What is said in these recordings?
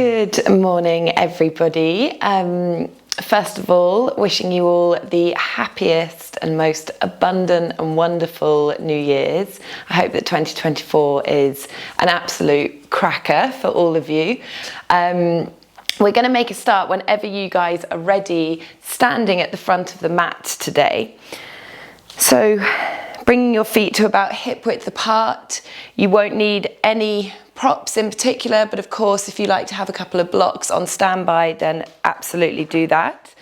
Good morning, everybody. First of all, wishing you all the happiest and most abundant and wonderful New Year's. I hope that 2024 is an absolute cracker for all of you. We're going to make a start whenever you guys are ready, standing at the front of the mat today. So bringing your feet to about hip width apart. You won't need any props in particular, but of course, if you like to have a couple of blocks on standby, then absolutely do that.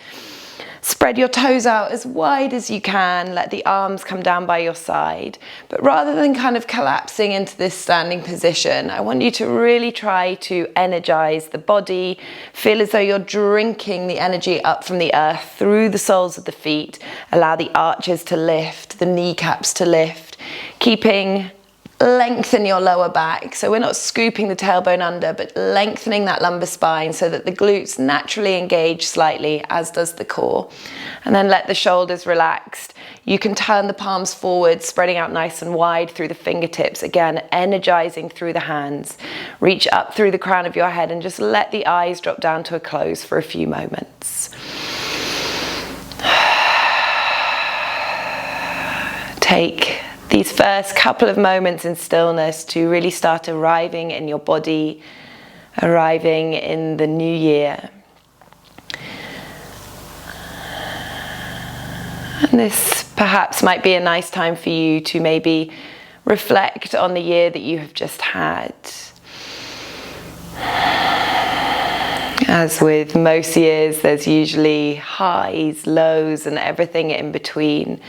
Spread your toes out as wide as you can, let the arms come down by your side. But rather than kind of collapsing into this standing position, I want you to really try to energize the body, feel as though you're drinking the energy up from the earth through the soles of the feet. Allow the arches to lift, the kneecaps to lift, keeping lengthen your lower back. So we're not scooping the tailbone under, but lengthening that lumbar spine so that the glutes naturally engage slightly, as does the core. And then let the shoulders relax. You can turn the palms forward, spreading out nice and wide through the fingertips. Again, energizing through the hands. Reach up through the crown of your head and just let the eyes drop down to a close for a few moments. Take these first couple of moments in stillness to really start arriving in your body, arriving in the new year. And this perhaps might be a nice time for you to maybe reflect on the year that you have just had. As with most years, there's usually highs, lows, and everything in between.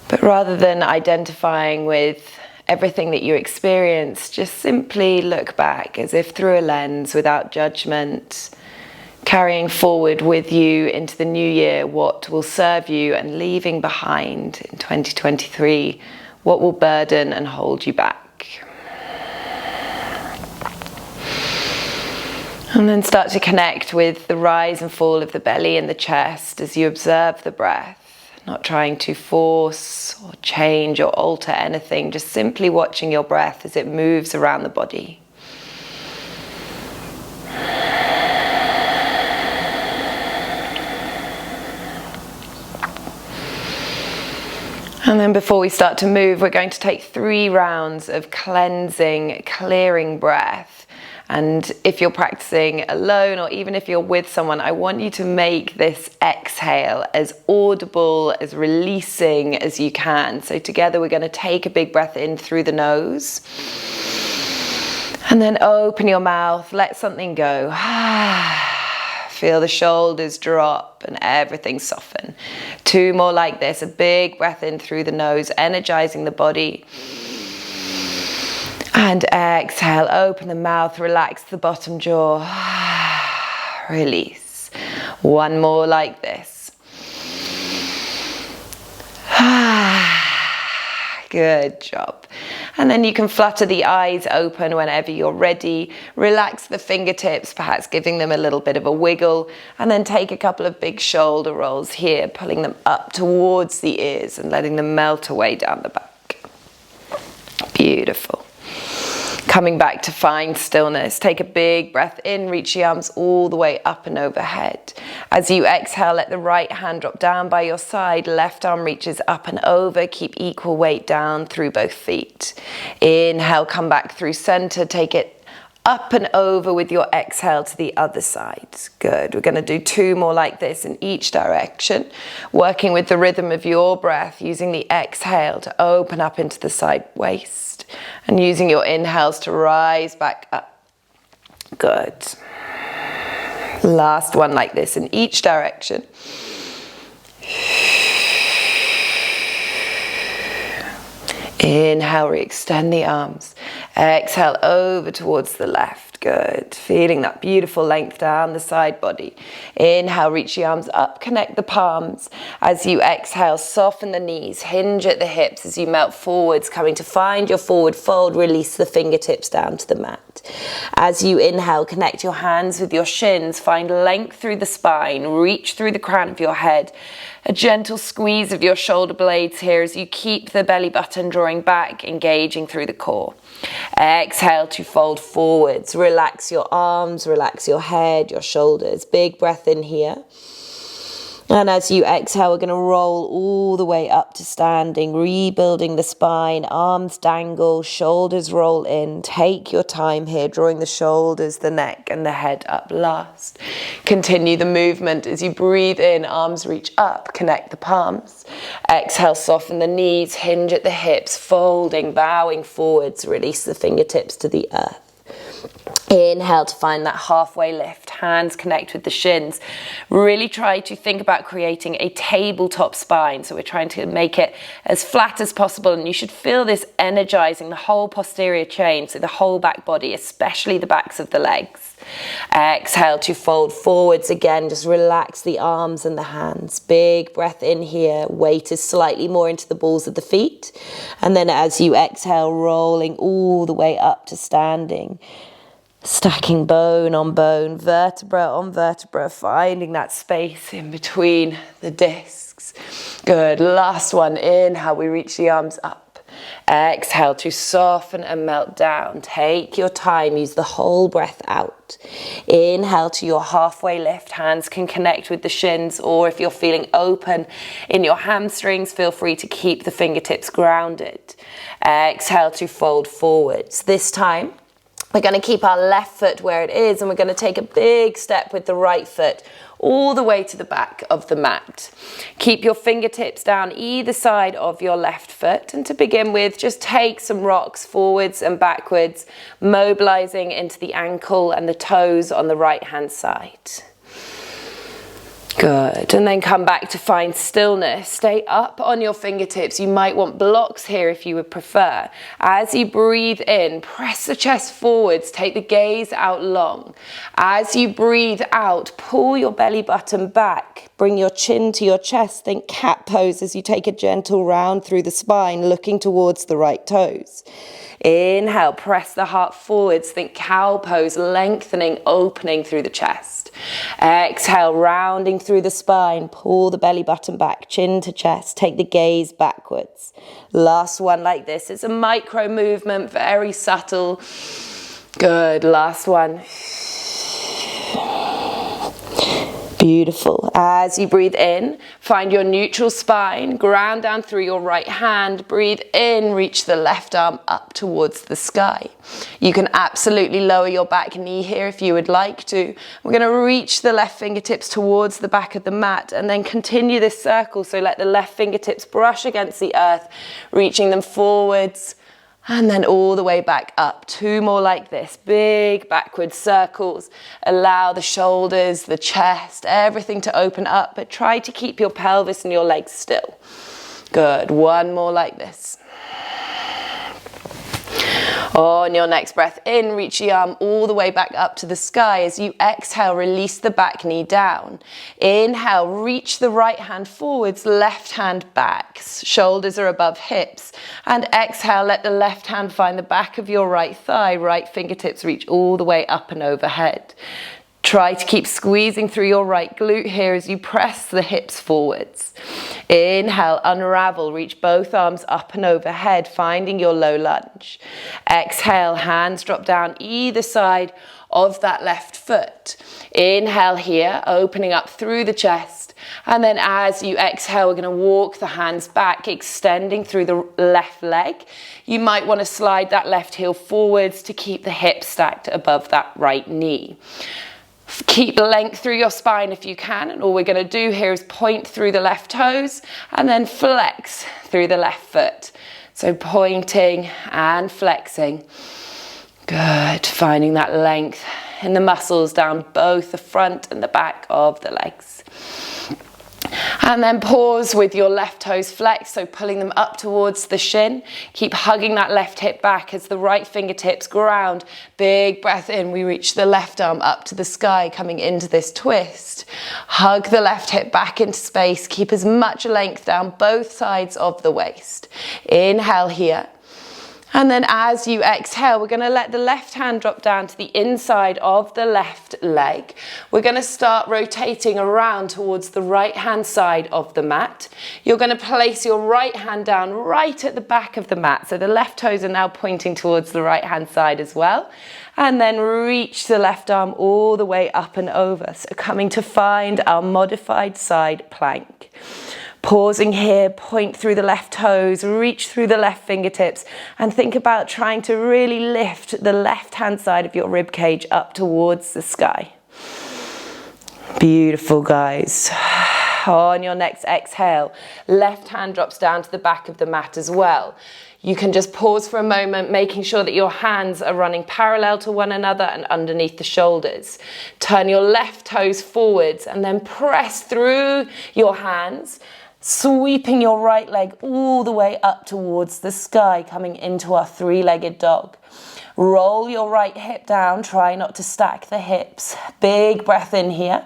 But rather than identifying with everything that you experience, just simply look back as if through a lens without judgment, carrying forward with you into the new year what will serve you and leaving behind in 2023 what will burden and hold you back. And then start to connect with the rise and fall of the belly and the chest as you observe the breath. Not trying to force or change or alter anything, just simply watching your breath as it moves around the body. And then before we start to move, we're going to take 3 rounds of cleansing, clearing breath. And if you're practicing alone or even if you're with someone, I want you to make this exhale as audible, as releasing as you can. So together we're going to take a big breath in through the nose. And then open your mouth, let something go. Feel the shoulders drop and everything soften. 2 more like this, a big breath in through the nose, energizing the body. And exhale, open the mouth, relax the bottom jaw, release. 1 more like this. Good job. And then you can flutter the eyes open whenever you're ready. Relax the fingertips, perhaps giving them a little bit of a wiggle. And then take a couple of big shoulder rolls here, pulling them up towards the ears and letting them melt away down the back. Beautiful. Coming back to find stillness, take a big breath in, reach the arms all the way up and overhead. As you exhale, let the right hand drop down by your side, left arm reaches up and over, keep equal weight down through both feet. Inhale, come back through center, take it up and over with your exhale to the other side. Good. We're going to do 2 more like this in each direction, working with the rhythm of your breath, using the exhale to open up into the side waist. And using your inhales to rise back up. Good. Last one like this in each direction. Inhale, re-extend the arms. Exhale over towards the left. Good. Feeling that beautiful length down the side body. Inhale, reach the arms up, connect the palms. As you exhale, soften the knees, hinge at the hips as you melt forwards, coming to find your forward fold. Release the fingertips down to the mat. As you inhale, connect your hands with your shins. Find length through the spine. Reach through the crown of your head. A gentle squeeze of your shoulder blades here as you keep the belly button drawing back, engaging through the core. Exhale to fold forwards. Relax your arms, relax your head, your shoulders. Big breath in here. And as you exhale, we're going to roll all the way up to standing, rebuilding the spine, arms dangle, shoulders roll in. Take your time here, drawing the shoulders, the neck and the head up last. Continue the movement as you breathe in, arms reach up, connect the palms. Exhale, soften the knees, hinge at the hips, folding, bowing forwards, release the fingertips to the earth. Inhale to find that halfway lift, hands connect with the shins. Really try to think about creating a tabletop spine. So we're trying to make it as flat as possible, and you should feel this energizing the whole posterior chain, so the whole back body, especially the backs of the legs. Exhale to fold forwards again, just relax the arms and the hands. Big breath in here, weight is slightly more into the balls of the feet. And then as you exhale, rolling all the way up to standing. Stacking bone on bone, vertebra on vertebra, finding that space in between the discs. Good, last one, inhale, we reach the arms up. Exhale to soften and melt down. Take your time, use the whole breath out. Inhale to your halfway lift, hands can connect with the shins, or if you're feeling open in your hamstrings, feel free to keep the fingertips grounded. Exhale to fold forwards. This time, we're going to keep our left foot where it is, and we're going to take a big step with the right foot all the way to the back of the mat. Keep your fingertips down either side of your left foot, and to begin with, just take some rocks forwards and backwards, mobilizing into the ankle and the toes on the right hand side. Good, and then come back to find stillness. Stay up on your fingertips. You might want blocks here if you would prefer. As you breathe in, press the chest forwards, take the gaze out long. As you breathe out, pull your belly button back, bring your chin to your chest, think cat pose as you take a gentle round through the spine, looking towards the right toes. Inhale, press the heart forwards, think cow pose, lengthening, opening through the chest. Exhale, rounding through the spine, pull the belly button back, chin to chest, take the gaze backwards. Last one like this. It's a micro movement, very subtle. Good, last one. Beautiful. As you breathe in, find your neutral spine, ground down through your right hand, breathe in, reach the left arm up towards the sky. You can absolutely lower your back knee here if you would like to. We're going to reach the left fingertips towards the back of the mat and then continue this circle. So let the left fingertips brush against the earth, reaching them forwards. And then all the way back up. Two more like this. Big backward circles. Allow the shoulders, the chest, everything to open up, but try to keep your pelvis and your legs still. Good. One more like this. On your next breath in, reach the arm all the way back up to the sky. As you exhale, release the back knee down. Inhale, reach the right hand forwards, left hand back. Shoulders are above hips. And exhale, let the left hand find the back of your right thigh. Right fingertips reach all the way up and overhead. Try to keep squeezing through your right glute here as you press the hips forwards. Inhale, unravel, reach both arms up and overhead, finding your low lunge. Exhale, hands drop down either side of that left foot. Inhale here, opening up through the chest. And then as you exhale, we're going to walk the hands back, extending through the left leg. You might want to slide that left heel forwards to keep the hips stacked above that right knee. Keep length through your spine if you can, and all we're going to do here is point through the left toes and then flex through the left foot. So pointing and flexing. Good, finding that length in the muscles down both the front and the back of the legs. And then pause with your left toes flexed, so pulling them up towards the shin. Keep hugging that left hip back as the right fingertips ground. Big breath in, we reach the left arm up to the sky, coming into this twist. Hug the left hip back into space. Keep as much length down both sides of the waist. Inhale here. And then as you exhale, we're going to let the left hand drop down to the inside of the left leg. We're going to start rotating around towards the right hand side of the mat. You're going to place your right hand down right at the back of the mat. So the left toes are now pointing towards the right hand side as well. And then reach the left arm all the way up and over. So coming to find our modified side plank. Pausing here, point through the left toes, reach through the left fingertips, and think about trying to really lift the left hand side of your rib cage up towards the sky. Beautiful, guys. On your next exhale, left hand drops down to the back of the mat as well. You can just pause for a moment, making sure that your hands are running parallel to one another and underneath the shoulders. Turn your left toes forwards and then press through your hands, sweeping your right leg all the way up towards the sky, coming into our three-legged dog. Roll your right hip down, try not to stack the hips. Big breath in here.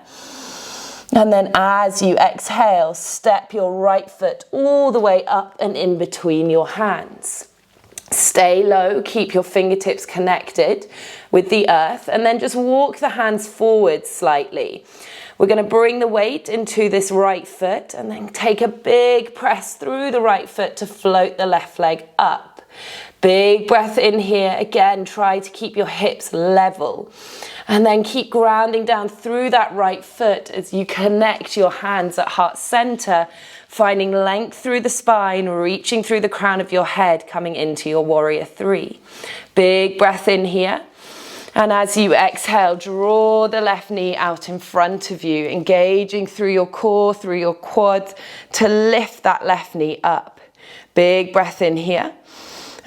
And then as you exhale, step your right foot all the way up and in between your hands. Stay low, keep your fingertips connected with the earth, and then just walk the hands forward slightly. We're going to bring the weight into this right foot and then take a big press through the right foot to float the left leg up. Big breath in here. Again, try to keep your hips level. And then keep grounding down through that right foot as you connect your hands at heart center, finding length through the spine, reaching through the crown of your head, coming into your warrior three. Big breath in here. And as you exhale, draw the left knee out in front of you, engaging through your core, through your quads, to lift that left knee up. Big breath in here.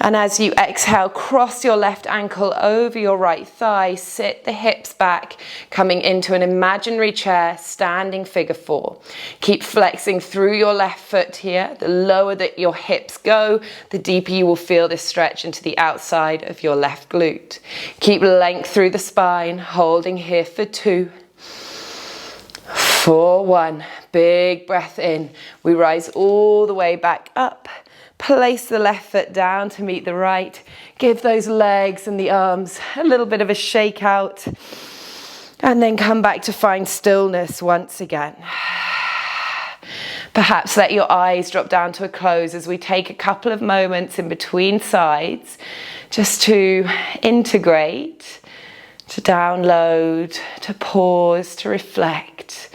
And as you exhale, cross your left ankle over your right thigh, sit the hips back, coming into an imaginary chair, standing figure four. Keep flexing through your left foot here. The lower that your hips go, the deeper you will feel this stretch into the outside of your left glute. Keep length through the spine, holding here for 2, for 1. Big breath in. We rise all the way back up. Place the left foot down to meet the right. Give those legs and the arms a little bit of a shake out. And then come back to find stillness once again. Perhaps let your eyes drop down to a close as we take a couple of moments in between sides just to integrate, to download, to pause, to reflect.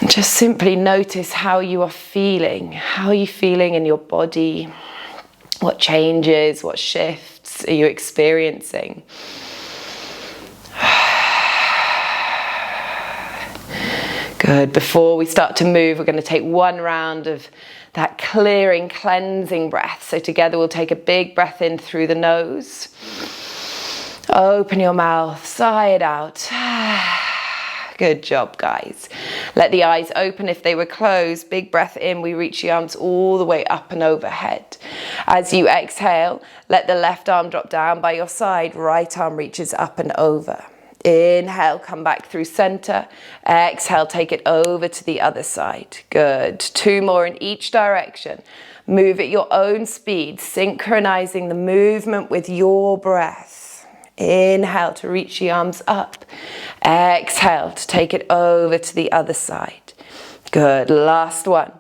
And just simply notice how you are feeling. How are you feeling in your body? What changes, what shifts are you experiencing? Good. Before we start to move, we're going to take one round of that clearing, cleansing breath. So together we'll take a big breath in through the nose. Open your mouth, sigh it out. Good job, guys. Let the eyes open if they were closed. Big breath in. We reach the arms all the way up and overhead. As you exhale, let the left arm drop down by your side. Right arm reaches up and over. Inhale, come back through center. Exhale, take it over to the other side. Good. 2 more in each direction. Move at your own speed, synchronizing the movement with your breath. Inhale to reach the arms up. Exhale to take it over to the other side. Good. Last one.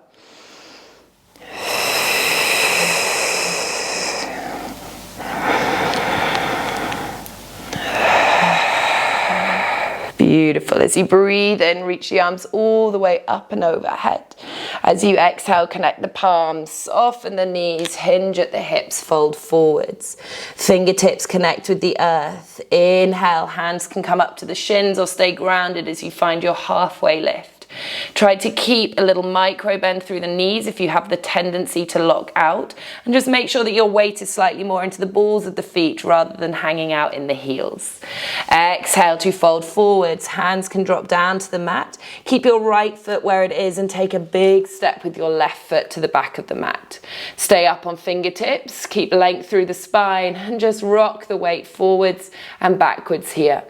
Beautiful. As you breathe in, reach the arms all the way up and overhead. As you exhale, connect the palms, soften the knees, hinge at the hips, fold forwards. Fingertips connect with the earth. Inhale, hands can come up to the shins or stay grounded as you find your halfway lift. Try to keep a little micro bend through the knees if you have the tendency to lock out, and just make sure that your weight is slightly more into the balls of the feet rather than hanging out in the heels. Exhale to fold forwards. Hands can drop down to the mat. Keep your right foot where it is and take a big step with your left foot to the back of the mat. Stay up on fingertips. Keep length through the spine and just rock the weight forwards and backwards here.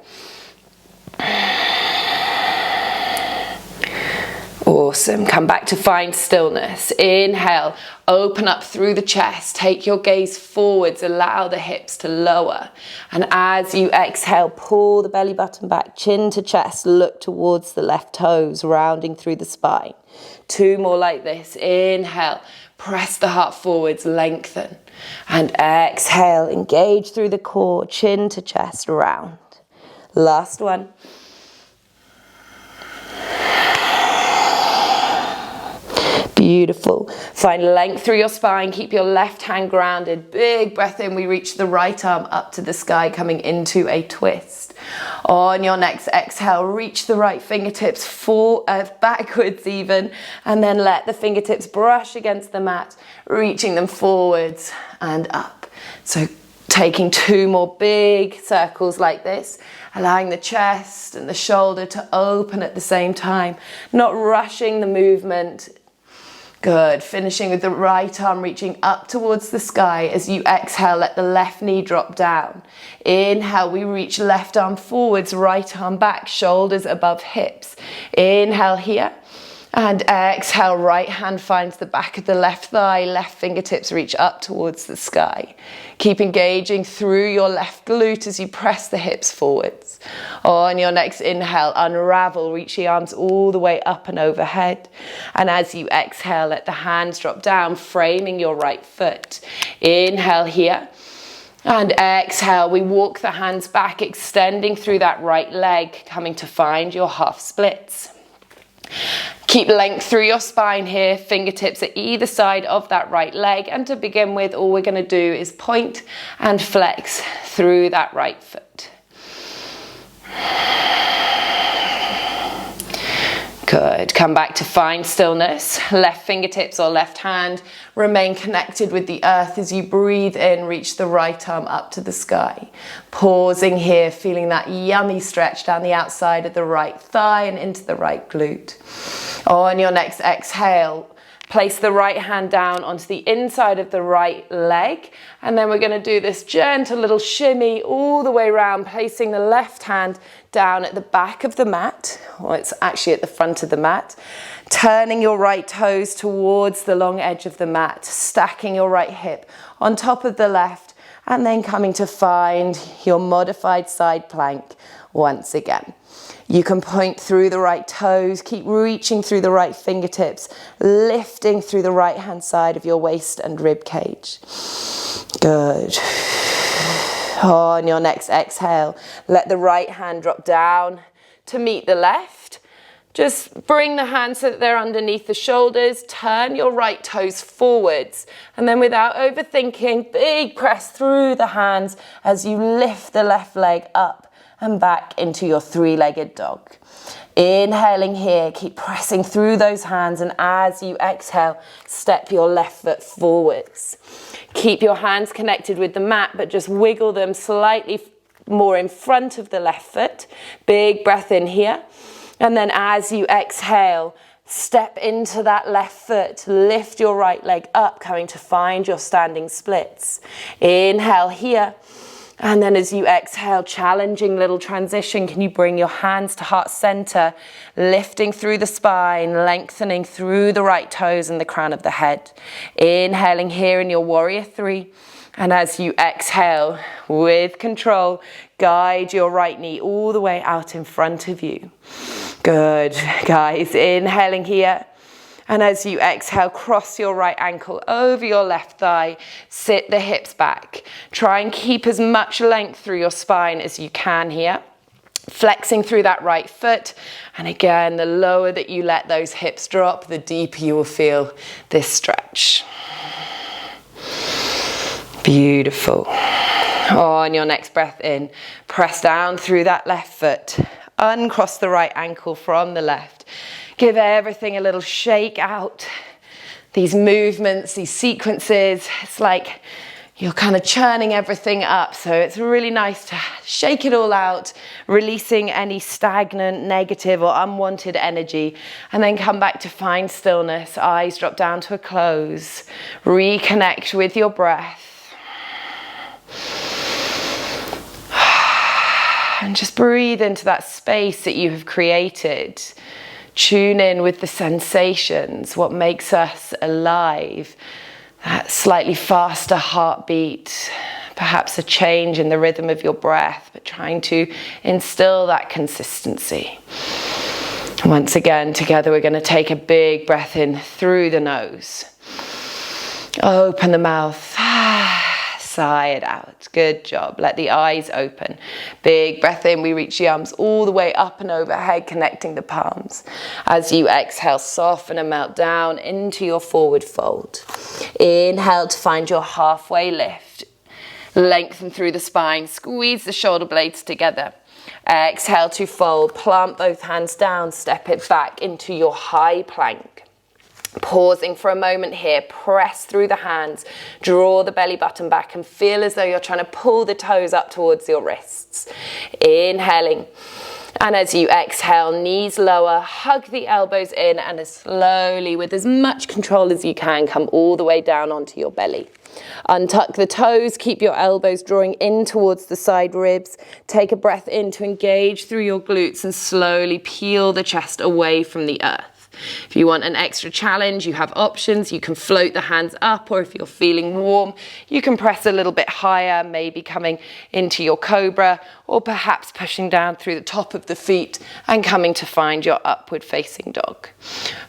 Awesome. Come back to find stillness. Inhale, open up through the chest. Take your gaze forwards. Allow the hips to lower. And as you exhale, pull the belly button back, chin to chest. Look towards the left toes, rounding through the spine. 2 more like this. Inhale, press the heart forwards, lengthen. And exhale, engage through the core, chin to chest, round. Last one. Beautiful. Find length through your spine. Keep your left hand grounded. Big breath in. We reach the right arm up to the sky, coming into a twist. On your next exhale, reach the right fingertips backwards even, and then let the fingertips brush against the mat, reaching them forwards and up. So taking 2 more big circles like this, allowing the chest and the shoulder to open at the same time, not rushing the movement. Good. Finishing with the right arm reaching up towards the sky. As you exhale, let the left knee drop down. Inhale, we reach left arm forwards, right arm back, shoulders above hips. Inhale here. And exhale, right hand finds the back of the left thigh, left fingertips reach up towards the sky. Keep engaging through your left glute as you press the hips forwards. On your next inhale, unravel, reach the arms all the way up and overhead. And as you exhale, let the hands drop down, framing your right foot. Inhale here. And exhale, we walk the hands back, extending through that right leg, coming to find your half splits. Keep length through your spine here, fingertips at either side of that right leg. And to begin with, all we're going to do is point and flex through that right foot. Good. Come back to find stillness. Left fingertips or left hand remain connected with the earth as you breathe in, reach the right arm up to the sky. Pausing here, feeling that yummy stretch down the outside of the right thigh and into the right glute. On your next exhale, place the right hand down onto the inside of the right leg, and then we're going to do this gentle little shimmy all the way around, placing the left hand down at the back of the mat, or it's actually at the front of the mat, turning your right toes towards the long edge of the mat, stacking your right hip on top of the left, and then coming to find your modified side plank once again. You can point through the right toes, keep reaching through the right fingertips, lifting through the right hand side of your waist and rib cage. Good. On your next exhale, let the right hand drop down to meet the left. Just bring the hands so that they're underneath the shoulders. Turn your right toes forwards. And then without overthinking, big press through the hands as you lift the left leg up and back into your 3-legged dog. Inhaling here, keep pressing through those hands, and as you exhale, step your left foot forwards. Keep your hands connected with the mat, but just wiggle them slightly more in front of the left foot. Big breath in here. And then as you exhale, step into that left foot, lift your right leg up, coming to find your standing splits. Inhale here. And then as you exhale, challenging little transition, can you bring your hands to heart center, lifting through the spine, lengthening through the right toes and the crown of the head. Inhaling here in your warrior 3. And as you exhale, with control, guide your right knee all the way out in front of you. Good, guys. Inhaling here. And as you exhale, cross your right ankle over your left thigh, sit the hips back. Try and keep as much length through your spine as you can here. Flexing through that right foot. And again, the lower that you let those hips drop, the deeper you will feel this stretch. Beautiful. On your next breath in, press down through that left foot. Uncross the right ankle from the left. Give everything a little shake out. These movements, these sequences, it's like you're kind of churning everything up. So it's really nice to shake it all out, releasing any stagnant, negative or unwanted energy, and then come back to find stillness. Eyes drop down to a close. Reconnect with your breath. And just breathe into that space that you have created. Tune in with the sensations, what makes us alive. That slightly faster heartbeat, perhaps a change in the rhythm of your breath, but trying to instill that consistency. Once again, together we're going to take a big breath in through the nose. Open the mouth. Sigh it out. Good job. Let the eyes open. Big breath in. We reach the arms all the way up and overhead, connecting the palms. As you exhale, soften and melt down into your forward fold. Inhale to find your halfway lift. Lengthen through the spine. Squeeze the shoulder blades together. Exhale to fold. Plant both hands down. Step it back into your high plank. Pausing for a moment here, press through the hands, draw the belly button back and feel as though you're trying to pull the toes up towards your wrists. Inhaling. And as you exhale, knees lower, hug the elbows in and as slowly, with as much control as you can, come all the way down onto your belly. Untuck the toes, keep your elbows drawing in towards the side ribs. Take a breath in to engage through your glutes and slowly peel the chest away from the earth. If you want an extra challenge, you have options. You can float the hands up, or if you're feeling warm, you can press a little bit higher, maybe coming into your cobra, or perhaps pushing down through the top of the feet and coming to find your upward facing dog.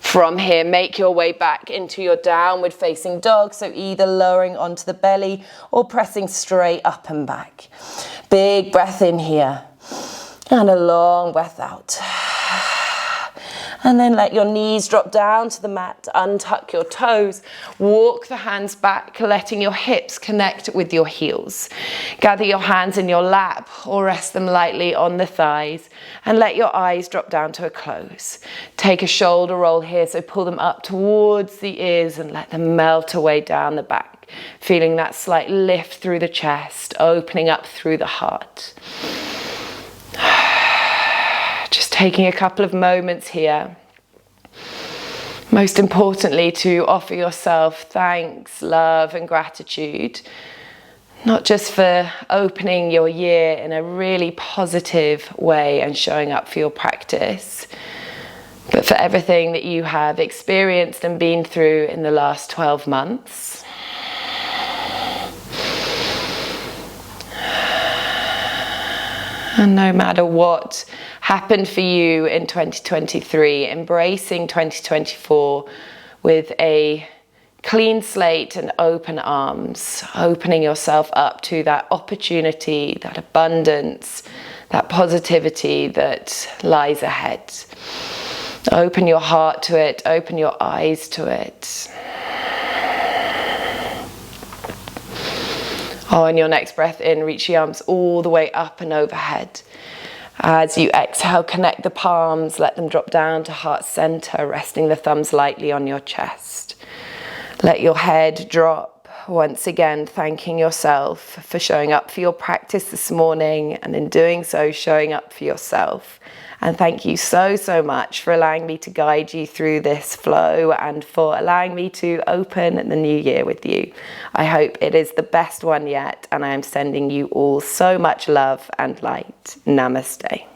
From here, make your way back into your downward facing dog, so either lowering onto the belly or pressing straight up and back. Big breath in here and a long breath out. And then let your knees drop down to the mat, untuck your toes, walk the hands back, letting your hips connect with your heels. Gather your hands in your lap or rest them lightly on the thighs and let your eyes drop down to a close. Take a shoulder roll here, so pull them up towards the ears and let them melt away down the back. Feeling that slight lift through the chest, opening up through the heart. Just taking a couple of moments here. Most importantly, to offer yourself thanks, love, and gratitude, not just for opening your year in a really positive way and showing up for your practice, but for everything that you have experienced and been through in the last 12 months. And no matter what happened for you in 2023, embracing 2024 with a clean slate and open arms, opening yourself up to that opportunity, that abundance, that positivity that lies ahead. Open your heart to it, open your eyes to it. On your next breath in, reach the arms all the way up and overhead. As you exhale, connect the palms, let them drop down to heart center, resting the thumbs lightly on your chest. Let your head drop, once again thanking yourself for showing up for your practice this morning, and in doing so, showing up for yourself. And thank you so much for allowing me to guide you through this flow and for allowing me to open the new year with you. I hope it is the best one yet, and I am sending you all so much love and light. Namaste.